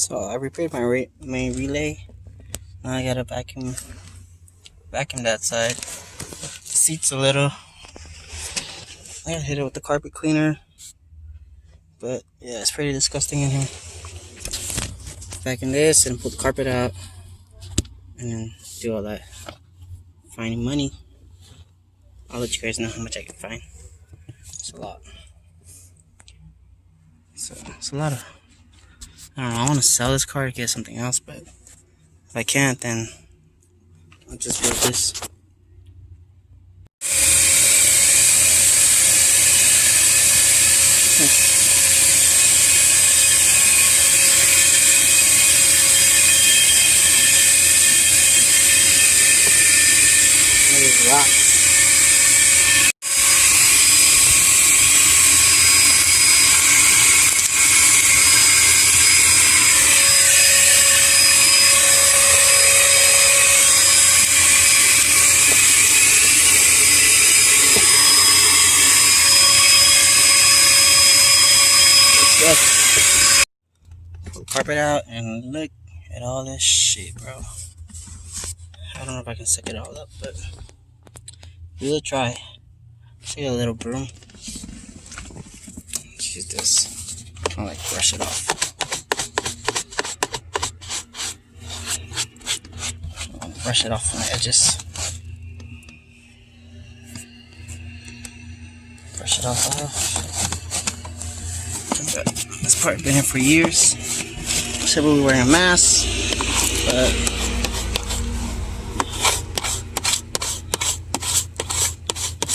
So I repaired my main relay. Now I gotta vacuum that side. The seat's a little. I gotta hit it with the carpet cleaner. But yeah, it's pretty disgusting in here. Vacuum this and pull the carpet out, and then do all that finding money. I'll let you guys know how much I can find. It's a lot. So it's a lot of. I don't know. I want to sell this car to get something else, but if I can't, then I'll just build this. Rocks. Pull the carpet out and look at all this shit, bro. I don't know if I can suck it all up, but we'll try. See a little broom. Let's use this. I'll like brush it off. I'll brush it off on the edges. Brush it off. This part been here for years. Said we were wearing a mask, but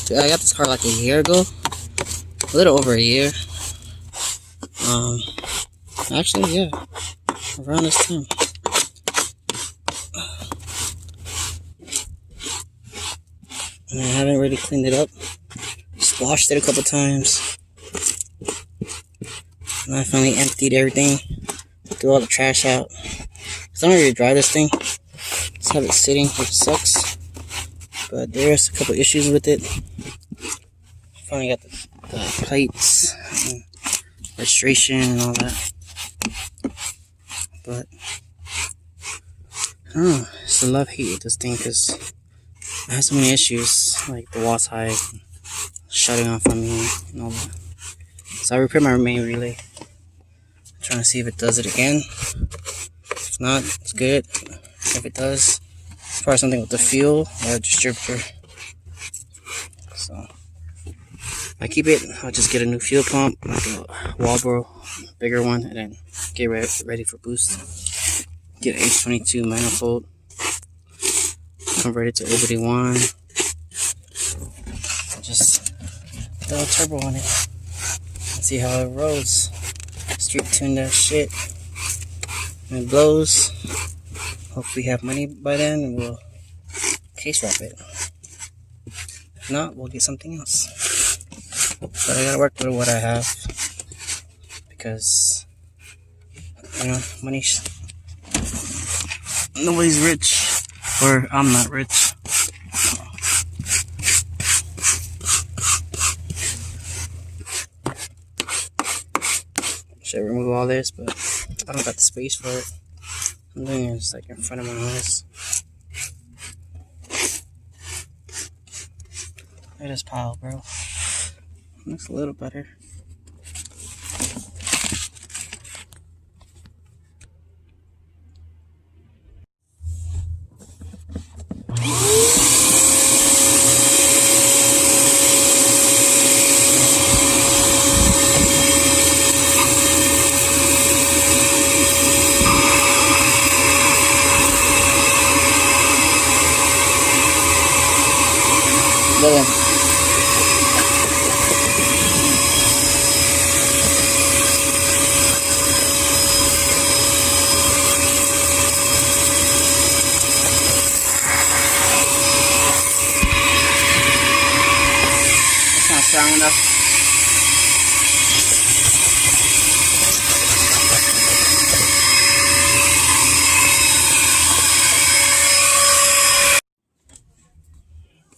dude, I got this car like a year ago, a little over a year. Actually, yeah, around this time. And I haven't really cleaned it up. Just washed it a couple times. And I finally emptied everything. Threw all the trash out. Cause I don't really drive this thing. Just have it sitting, which sucks. But there's a couple issues with it. Finally got the plates, and registration, and all that. But I don't know. It's a love-hate with this thing because it has so many issues, like the wall's high, shutting off on me, and all that. So I repaired my main relay. I'm trying to see if it does it again. If not, it's good. If it does, probably something with the fuel or distributor. So if I keep it, I'll just get a new fuel pump, like a Gopro, bigger one, and then get ready for boost. Get an y49 manifold, convert it to OBD1, just throw a turbo on it. See how it rolls. Street tune that shit. And it blows. Hopefully have money by then and we'll case wrap it. If not, we'll get something else. But I gotta work with what I have. Because, you know, nobody's rich. Or I'm not rich. Should remove all this, but I don't got the space for it. I'm doing it just like in front of my eyes. Look at this pile, bro. Looks a little better. Look. That's not strong enough.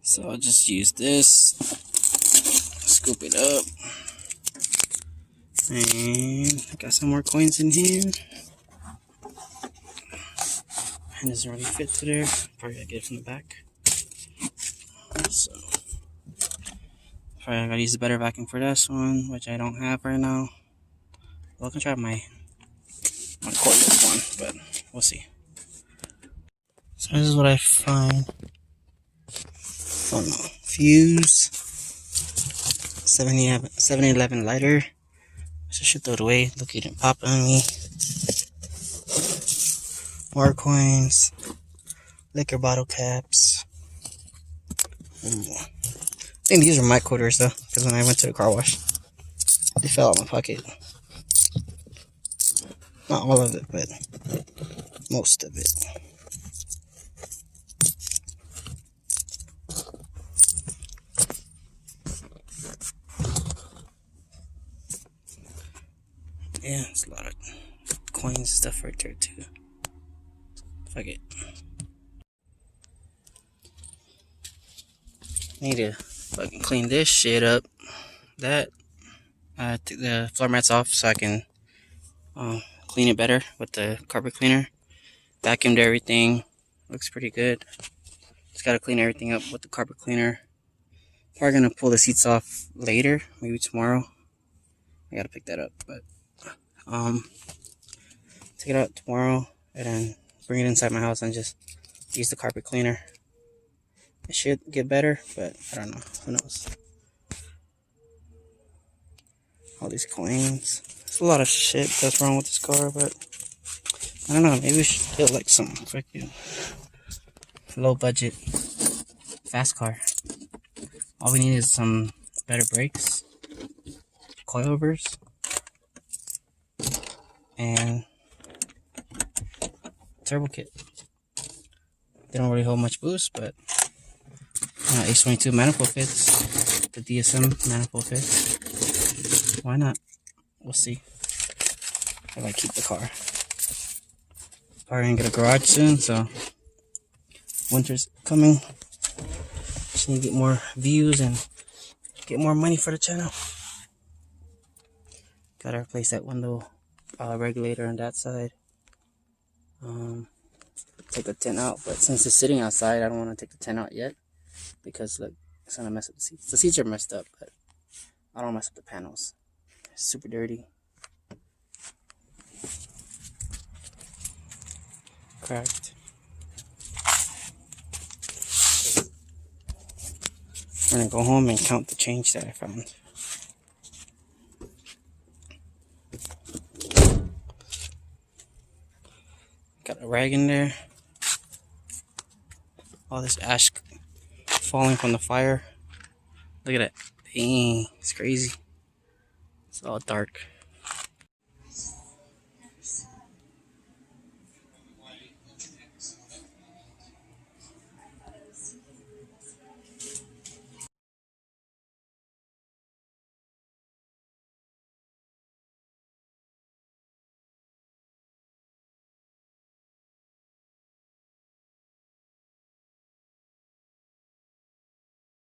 So I'll just use this, scoop it up, and I got some more coins in here. and doesn't really fit to there. Probably gotta get it from the back. So probably gotta use a better vacuum for this one, which I don't have right now. Well, I can try my cordless one, but we'll see. So this is what I find. Oh no, fuse 7-11 lighter. So I should throw it away. Look, it didn't pop on me. More coins, liquor bottle caps. Ooh. I think these are my quarters though, because when I went to the car wash, they fell out of my pocket. Not all of it, but most of it. Yeah, it's a lot of coins and stuff right there too. Fuck it. Need to fucking clean this shit up. That I took the floor mats off so I can clean it better with the carpet cleaner. Vacuumed everything. Looks pretty good. Just gotta clean everything up with the carpet cleaner. Probably gonna pull the seats off later, maybe tomorrow. I gotta pick that up, but take it out tomorrow and then bring it inside my house and just use the carpet cleaner. It should get better, but I don't know. Who knows? All these coins. There's a lot of shit that's wrong with this car, but I don't know. Maybe we should get like some freaking low budget fast car. All we need is some better brakes, coilovers, and turbo kit. They don't really hold much boost, but H22 manifold fits. The DSM manifold fits. Why not? We'll see if I keep the car. Probably gonna get a garage soon, so winter's coming. Just need to get more views and get more money for the channel. Gotta replace that window regulator on that side. Take the tent out, but since it's sitting outside, I don't want to take the tent out yet because look, it's gonna mess up the seats. The seats are messed up, but I don't mess up the panels. It's super dirty. Cracked. I'm gonna go home and count the change that I found. Got a rag in there. All this ash falling from the fire. Look at that. Dang, it's crazy. It's all dark.